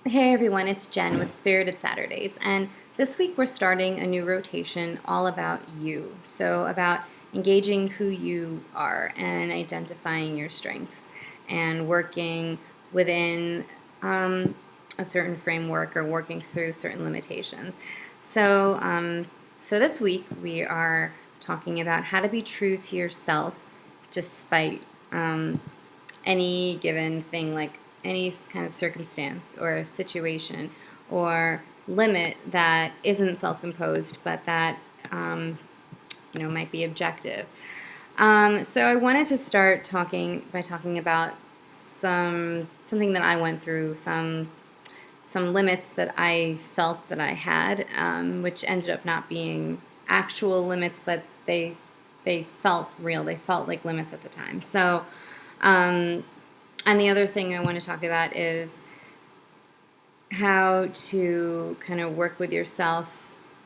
Hey everyone, it's Jen with Spirited Saturdays, and this week we're starting a new rotation all about you. So, about engaging who you are and identifying your strengths and working within a certain framework or working through certain limitations. So this week we are talking about how to be true to yourself despite any given thing, like any kind of circumstance or situation or limit that isn't self-imposed but that might be objective. So I wanted to start talking about something that I went through, some limits that I felt that I had, which ended up not being actual limits, but they felt real. They felt like limits at the time. So, and the other thing I want to talk about is how to kind of work with yourself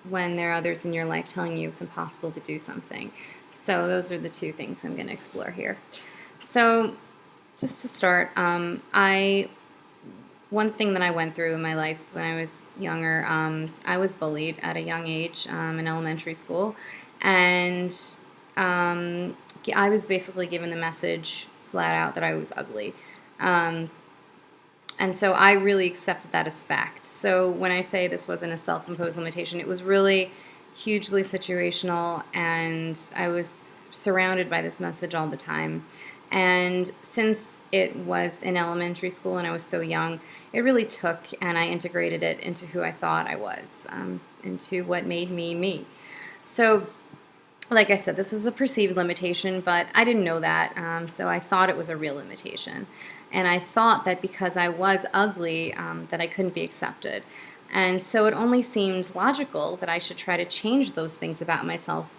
when there are others in your life telling you it's impossible to do something. So those are the two things I'm going to explore here. So just to start, one thing that I went through in my life when I was younger, I was bullied at a young age in elementary school, and I was basically given the message flat out that I was ugly. Um, and so I really accepted that as fact. So when I say this wasn't a self-imposed limitation, it was really hugely situational, and I was surrounded by this message all the time. And since it was in elementary school and I was so young, it really took, and I integrated it into who I thought I was, into what made me me. So like I said, this was a perceived limitation, but I didn't know that, so I thought it was a real limitation. And I thought that because I was ugly, that I couldn't be accepted. And so it only seemed logical that I should try to change those things about myself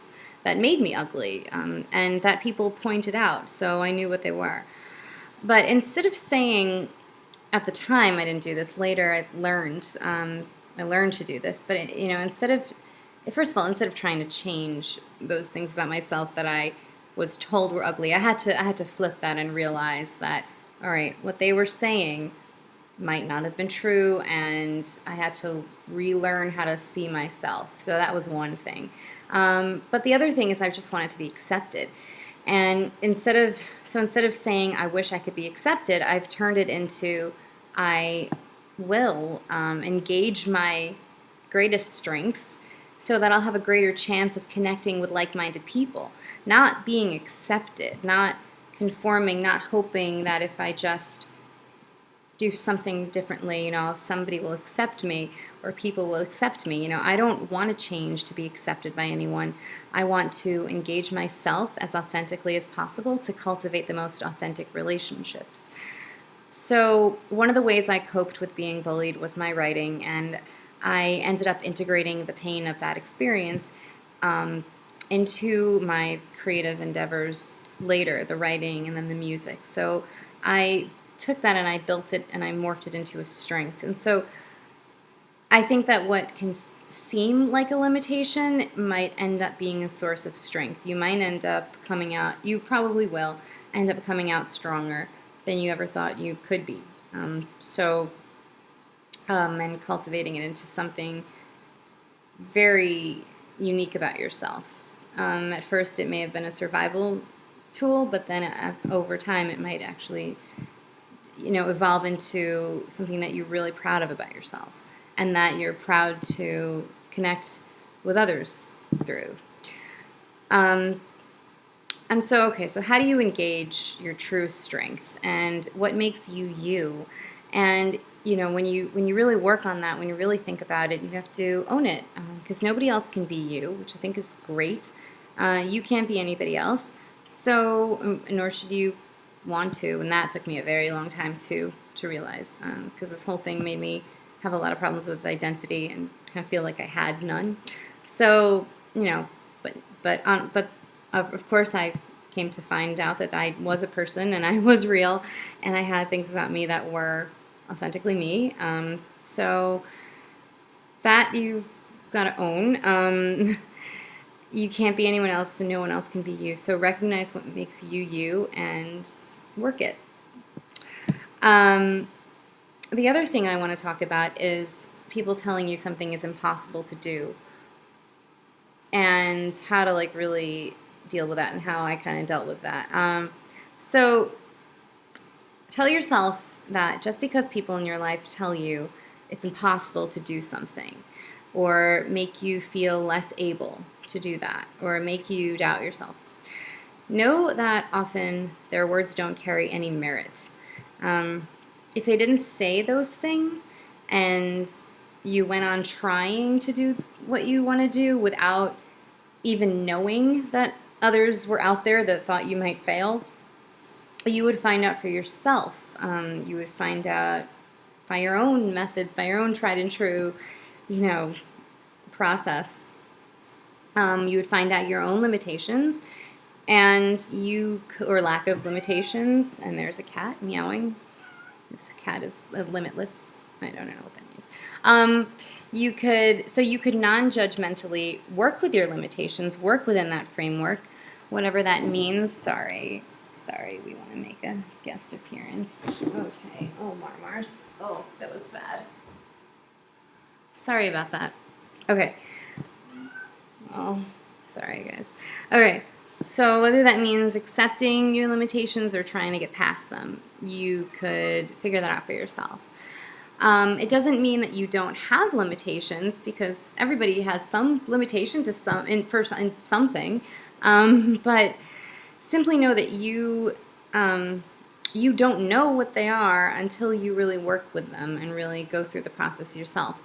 that made me ugly, and that people pointed out, so I knew what they were. But instead of saying, at the time I didn't do this, later I learned to do this, but first of all, instead of trying to change those things about myself that I was told were ugly, I had to flip that and realize that, all right, what they were saying might not have been true, and I had to relearn how to see myself. So that was one thing. But the other thing is I just wanted to be accepted. And instead of saying I wish I could be accepted, I've turned it into I will engage my greatest strengths so that I'll have a greater chance of connecting with like-minded people, not being accepted, not conforming, not hoping that if I just do something differently, somebody will accept me or people will accept me. I don't want to change to be accepted by anyone. I want to engage myself as authentically as possible to cultivate the most authentic relationships. So one of the ways I coped with being bullied was my writing, and I ended up integrating the pain of that experience into my creative endeavors later, the writing and then the music. So I took that and I built it and I morphed it into a strength. And so I think that what can seem like a limitation might end up being a source of strength. You might end up coming out, you probably will end up coming out stronger than you ever thought you could be. And cultivating it into something very unique about yourself. At first it may have been a survival tool, but then over time it might actually evolve into something that you're really proud of about yourself and that you're proud to connect with others through. And so how do you engage your true strength and what makes you you? And when you really work on that, when you really think about it, you have to own it, because nobody else can be you, which I think is great. You can't be anybody else, so nor should you want to, and that took me a very long time to realize, because this whole thing made me have a lot of problems with identity and kind of feel like I had none. So but of course I came to find out that I was a person and I was real, and I had things about me that were authentically me. So that you've got to own. You can't be anyone else and no one else can be you. So recognize what makes you you and work it. The other thing I want to talk about is people telling you something is impossible to do, and how to like really deal with that, and how I kind of dealt with that. So tell yourself that just because people in your life tell you it's impossible to do something, or make you feel less able to do that, or make you doubt yourself, know that often their words don't carry any merit. If they didn't say those things and you went on trying to do what you want to do without even knowing that others were out there that thought you might fail, you would find out for yourself. You would find out by your own methods, by your own tried and true, process. You would find out your own limitations, and or lack of limitations. And there's a cat meowing. This cat is limitless. I don't know what that means. You could non-judgmentally work with your limitations, work within that framework, whatever that means. Sorry, we want to make a guest appearance. Okay. Oh, Marmars. Oh, that was bad. Sorry about that. Okay. Oh, sorry, guys. Okay. So whether that means accepting your limitations or trying to get past them, you could figure that out for yourself. It doesn't mean that you don't have limitations, because everybody has some limitation to in something. But simply know that you don't know what they are until you really work with them and really go through the process yourself,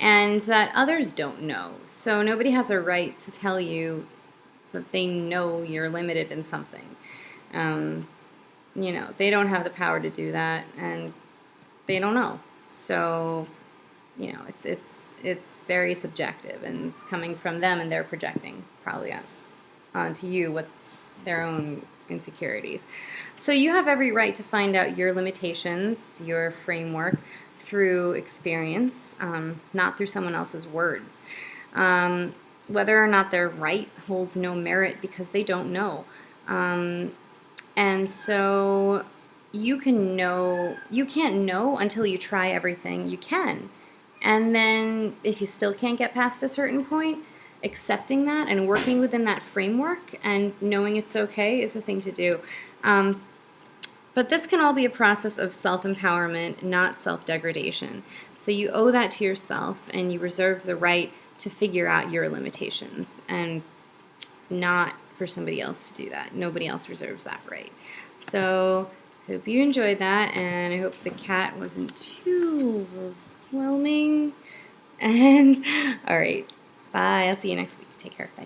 and that others don't know. So nobody has a right to tell you that they know you're limited in something. They don't have the power to do that, and they don't know. So, it's very subjective, and it's coming from them, and they're projecting probably onto you what their own insecurities. So you have every right to find out your limitations, your framework, through experience, not through someone else's words. Whether or not they're right holds no merit, because they don't know. And so you can't know until you try everything you can. And then if you still can't get past a certain point, accepting that and working within that framework and knowing it's okay is the thing to do. But this can all be a process of self-empowerment, not self-degradation. So you owe that to yourself, and you reserve the right to figure out your limitations, and not for somebody else to do that. Nobody else reserves that right. So hope you enjoyed that, and I hope the cat wasn't too overwhelming. And all right, bye. I'll see you next week. Take care. Bye.